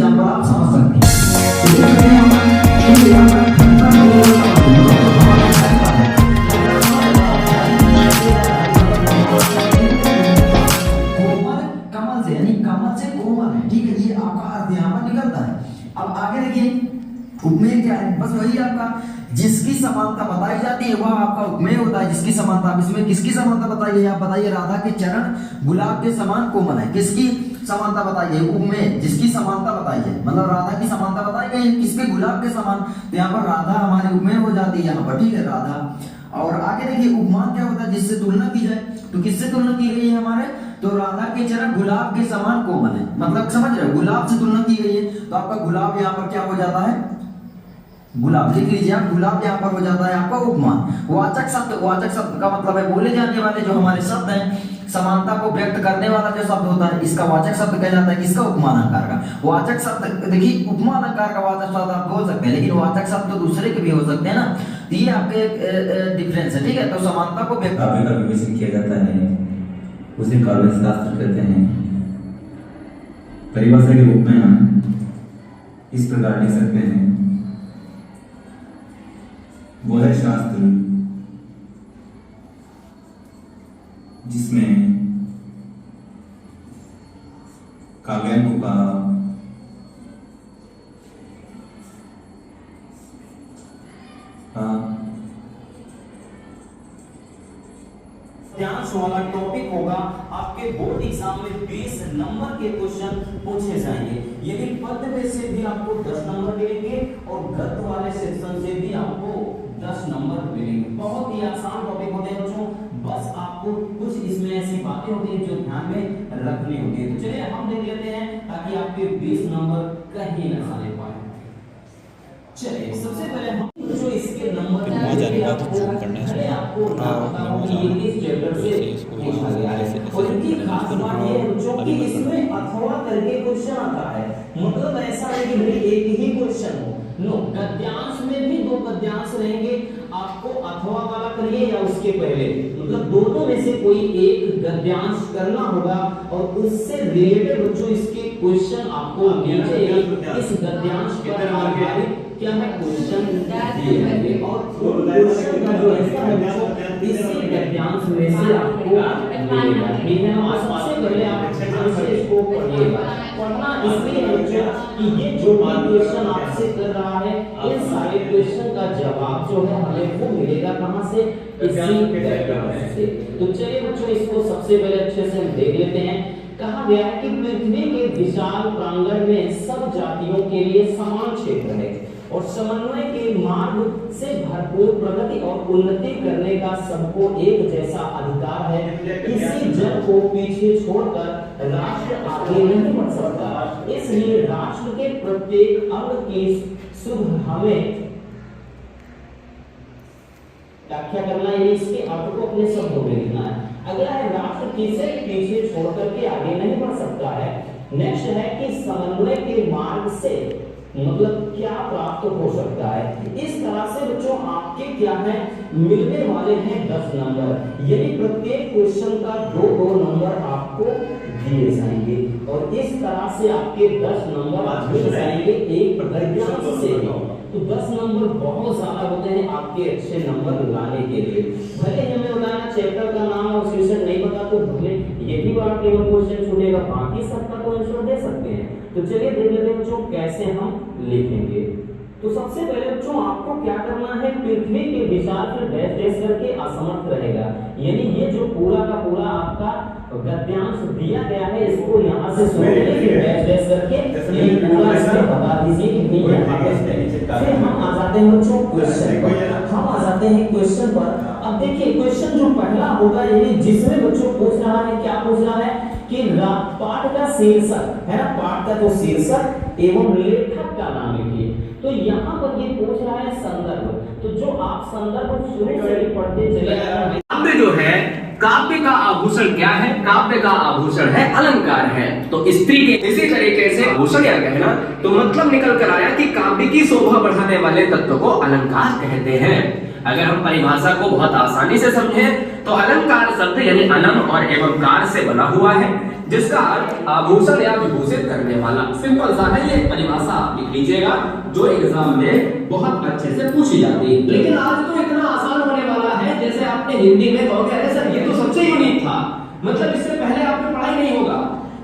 Example आप समझ सकते हैं। कमल से यानी कमल से कोमल है, ठीक है, ये आपका अर्थ यहाँ पर निकलता है। अब आगे देखिए उपमेय क्या है, बस वही आपका जिसकी समानता बताई जाती है वह आपका उपमेय होता है। जिसकी समानता, इसमें किसकी समानता बताई है, आप बताइए। राधा के चरण गुलाब के समान कोमल है, किसकी समानता बताई है, उपमेय, जिसकी समानता बताई है, मतलब राधा की समानता बताई गई है किसके, गुलाब के समान, तो यहाँ पर राधा हमारी उपमेय हो जाती है यहाँ पर, ठीक है, राधा। और आगे देखिए उपमान क्या होता है, जिससे तुलना की जाए, तो किससे तुलना की गई है हमारे, तो राधा के चरण गुलाब के समान कोमल है, मतलब समझ रहे हो, गुलाब से तुलना की गई है, तो आपका गुलाब यहाँ पर क्या हो जाता है, गुलाब, लिख लीजिए आप, गुलाब यहाँ पर हो जाता है आपका उपमान। वाचक शब्द का मतलब है बोले जाने वाले जो हमारे शब्द हैं, समानता को व्यक्त करने वाला जो शब्द होता है, इसका वाचक शब्द कहा जाता है, किसका, उपमान अलंकार का। वाचक शब्द देखिए, उपमान अलंकार का वाचक शब्द आप बोल सकते हैं, लेकिन वाचक शब्द तो दूसरे के भी हो सकते हैं ना, तो ये आपके डिफरेंस है, ठीक है। तो समानता को व्यक्त काव्य का विवेचन किया जाता है, उसे काव्य शास्त्र कहते हैं। परिभाषा के रूप में हम इस प्रकार लिख सकते हैं, वह है शास्त्र जिसमें काव्यांगों का ध्यान वाला टॉपिक होगा। आपके बोर्ड एग्जाम में 20 नंबर के क्वेश्चन पूछे जाएंगे, यदि पद्य में से भी आपको 10 नंबर मिलेंगे और गद्य वाले सेक्शन से भी आपको 10 नंबर मिलेंगे। बहुत ही आसान टॉपिक होते हैं बच्चों, बस आपको कुछ इसमें ऐसी बातें होती हैं जो ध्यान में रखनी होती है। तो चलिए हम देख लेते हैं ताकि आपके 20 नंबर कहीं न जाने पाए। चलिए सबसे पहले हम जो इसके नंबर आपको इस चैप्टर से पूछा गया है, और इनकी खास बात ये है बच्चों कि इसमें अथवा करके क्वेश्चन आता है, मतलब ऐसा है कि भाई एक ही क्वेश्चन हो, नो, गद्यांश में भी 2 गद्यांश रहेंगे, आपको अथवा वाला करिए या उसके पहले, मतलब दोनों में से कोई एक गद्यांश करना होगा और उससे रिलेटेड बच्चों इसके क्वेश्चन आपको मिल जाएंगे। इस गद्यांश पर आधारित क्या है क्वेश्चन दिए जाएंगे, और क्वेश्चन का जो हिस्सा है बच्चों इसी गद्यांश में से आपको मिलेगा, ठीक है। और सबसे पहले आप ध्यान से इसको पढ़िएगा, पढ़ना इसलिए है बच्चों कि ये जो भी क्वेश्चन आपसे कर रहा है, इन सारे क्वेश्चन का जवाब जो है हमें वो मिलेगा कहां से, इसी गद्यांश से। तो चलिए बच्चों इसको सबसे पहले अच्छे से हम देख लेते हैं। कहा गया है कि पृथ्वी के विशाल प्रांगण में सब जातियों के लिए समान क्षेत्र है और समन्वय के मार्ग से भरपूर प्रगति और उन्नति करने का सबको एक जैसा अधिकार है। किसी जन को पीछे छोड़कर राष्ट्र आगे नहीं बढ़ सकता, इसलिए राष्ट्र के प्रत्येक अंग की शुभ हमें व्याख्या करना है, इसके अर्थ को अपने शब्दों में लिखना है। अगला है राष्ट्र किसे पीछे छोड़कर के आगे नहीं बढ़ सकता है। नेक्स्ट है कि समन्वय के मार्ग से मतलब क्या प्राप्त हो सकता है। इस तरह से बच्चों आपके क्या है मिलने वाले हैं 10 नंबर, यानी प्रत्येक क्वेश्चन का 2-2 नंबर आपको दिए जाएंगे और इस तरह से आपके 10 नंबर मिल जाएंगे एक गद्यांश से। तो 10 नंबर बहुत ज्यादा होते हैं आपके अच्छे नंबर लाने के लिए। भले हमें बताया चैप्टर का नाम और शीर्षक नहीं पता तो भले यही बार केवल क्वेश्चन छूटेगा, बाकी सबका तो आंसर दे सकते हैं। तो चलिए देख लेते हैं बच्चों कैसे हम लिखेंगे। तो सबसे पहले बच्चों आपको क्या करना है, पृथ्वी के विशाल पर डैश डैश करके असमर्थ रहेगा, यानी ये जो पूरा का पूरा आपका गद्यांश दिया गया है इसको यहाँ से शुरू करके डैश डैश करके ये पूरा इसमें बता दीजिए कि ये यहाँ पे। फिर हम आ जाते हैं बच्चों क्वेश्चन पर, हम आ जाते हैं क्वेश्चन पर। अब देखिए क्वेश्चन जो पहला होगा यानी जिसमें बच्चों पूछ रहा है, क्या पूछ रहा है कि पाठ का शीर्षक है ना, पाठ का तो शीर्षक एवं लेखक का नाम लिखिए। तो यहाँ पर ये पूछ रहा है संदर्भ, तो जो आप संदर्भ शुरू से पढ़ते चले आए। काव्य जो है, काव्य का आभूषण क्या है, काव्य का आभूषण है अलंकार है। तो स्त्री के इसी तरीके से आभूषण या गहना, तो मतलब निकल कर आया कि काव्य की शोभा बढ़ाने वाले तत्व को अलंकार कहते हैं। अगर हम परिभाषा को बहुत आसानी से समझें तो अलंकार शब्द यानी अलम और एवंकार से बना हुआ है, जिसका अर्थ आभूषण या विभूषित करने वाला। सिंपल सा है, ये परिभाषा आप लिख लीजिएगा जो एग्जाम में बहुत अच्छे से पूछी जाती है। लेकिन आज तो इतना आसान होने वाला है जैसे आपने हिंदी में कहोगे अरे सर ये तो सबसे यूनिक था, मतलब इससे पहले आपने पढ़ाई नहीं होगा।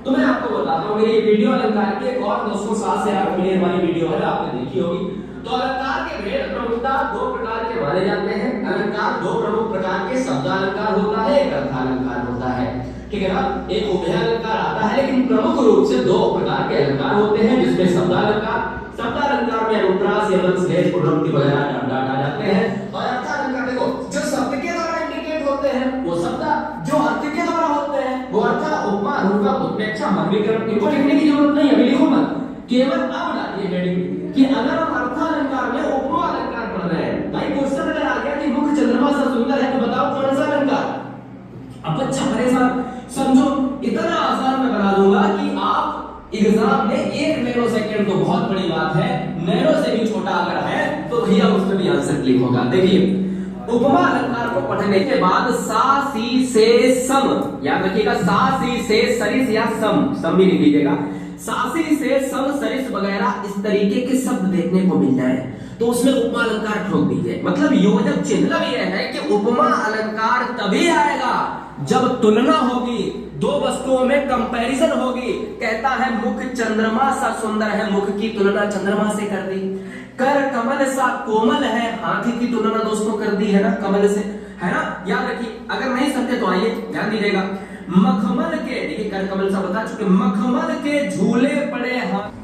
तो मैं आपको बताता हूँ, मेरी वीडियो अलंकार की एक और 207 से 8 मिलियन वाली वीडियो है, आपने देखी होगी। तो अलंकार के भेद प्रमुखता दो प्रकार के माने जाते हैं। अलंकार दो प्रमुख प्रकार के शब्दालंकार होता है, एक अर्थालंकार होता है, ठीक है ना। एक उभय अलंकार आता है, लेकिन प्रमुख रूप से दो प्रकार के अलंकार होते हैं, जिसमें शब्दालंकार में अनुप्रास, यमक, श्लेष, पुनरुक्ति वगैरह डाट आ जाते हैं। और अर्थालंकार देखो जो शब्द के द्वारा इंडिकेट होते हैं वो शब्द जो अर्थ के द्वारा होते हैं वो अर्थ, उपमा, रूपक, उत्प्रेक्षा, मर्मीकरण, इनको लिखने की जरूरत नहीं, अभी लिखो मत, केवल अब डालिए हेडिंग कि अगर हम अर्थालंकार में उपमा अलंकार पढ़ रहे हैं, भाई क्वेश्चन अगर आ गया कि मुख चंद्रमा सा सुंदर है तो बताओ कौन सा अलंकार। अब बच्चा परेशान, समझो इतना आसान मैं बना दूंगा कि आप एग्जाम में 1 नैनो सेकंड तो बहुत बड़ी बात है, नैनो से भी छोटा अगर है तो भैया उसमें भी आंसर क्लिक होगा। देखिए उपमा अलंकार को पढ़ने के बाद सा सी से सम, याद रखिएगा सा सी से सरिस या सम भी लिख लीजिएगा, सासी से सम सरिस वगैरह इस तरीके के शब्द देखने को मिल जाए तो उसमें उपमा अलंकार ठोक दीजिए। मतलब योजक चिन्ह यह है कि उपमा अलंकार तभी आएगा जब तुलना होगी, दो वस्तुओं में कंपैरिजन होगी। कहता है मुख चंद्रमा सा सुंदर है, मुख की तुलना चंद्रमा से कर दी। कर कमल सा कोमल है, हाथी की तुलना दोस्तों कर दी है ना कमल से, है ना। याद रखिए, अगर नहीं समझे तो आइए ध्यान दीजिएगा। मखमल के, देखिए कर कमल सा बता चुके, मखमल के झूले पड़े हाथ।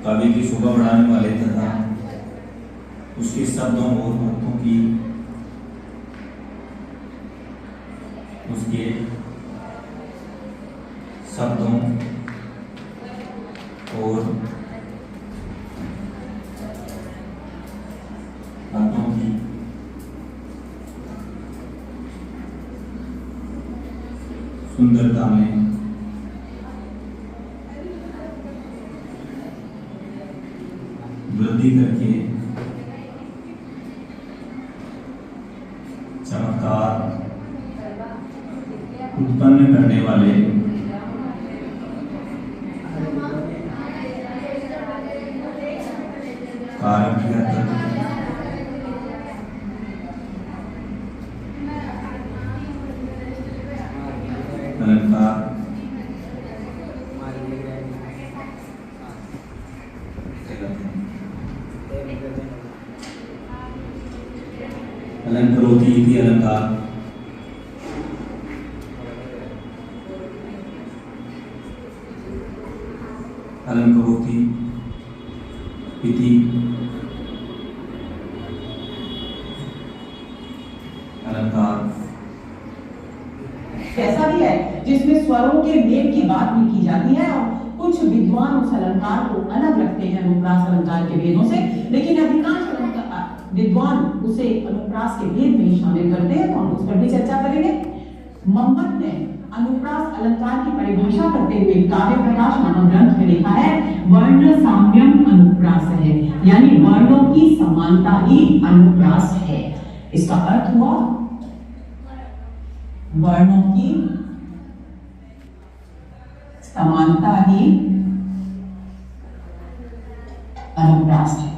काव्य की शोभा बढ़ाने वाले तथा उसके शब्दों और अर्थों की, उसके शब्दों और अर्थों की सुंदरता में वृद्धि करके चमत्कार उत्पन्न करने वाले कारक अलंकार अलंकरोति इति अलंकार अलंकरोति इति अलंकार। ऐसा भी है जिसमें स्वरों के मेल की बात भी की जाती है और कुछ विद्वान उस अलंकार को अलग रखते हैं अनुप्रास अलंकार के भेदों से, लेकिन अधिकांश विद्वान उसे अनुप्रास के भेद में ही शामिल करते हैं, तो हम उस पर भी चर्चा करेंगे। मोहम्मद ने अनुप्रास अलंकार की परिभाषा करते हुए काव्य प्रकाश नामक ग्रंथ में लिखा है वर्ण साम्यम अनुप्रास है, यानी वर्णों की समानता ही अनुप्रास है। इसका अर्थ हुआ वर्णों की समानता ही अनुप्रास है।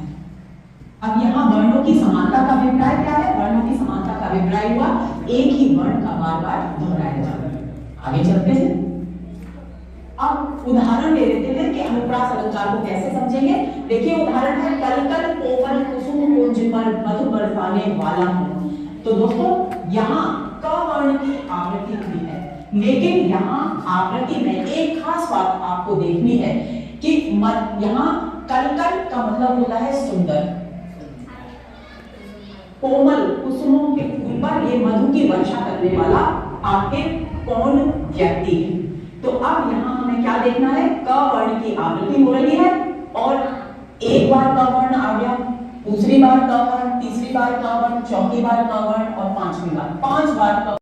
अब यहाँ वर्णों की समानता का अभिप्राय क्या है? वर्णों की समानता का अभिप्राय हुआ एक ही वर्ण का बार बार दोहराया जाना। आगे चलते हैं, अब उदाहरण ले लेते हैं कि अनुप्रास अलंकार को कैसे समझेंगे। देखिए उदाहरण है कलकल कोमल कुसुम कुंज पर मधु बरसाने वाला हूं। तो दोस्तों यहाँ क वर्ण की आवृत्ति हुई है, लेकिन यहाँ आवृत्ति में एक खास बात आपको देखनी है कि यहाँ कलकल का मतलब होता है सुंदर, कोमल कुसुमों के फूल पर ये मधु की वर्षा करने वाला आखिर कौन व्यक्ति है। तो अब यहाँ हमें क्या देखना है, क वर्ण की आवृत्ति हो रही है और एक बार क वर्ण आ गया, दूसरी बार क वर्ण, तीसरी बार क वर्ण, चौथी बार क वर्ण और पांचवी बार 5 बार क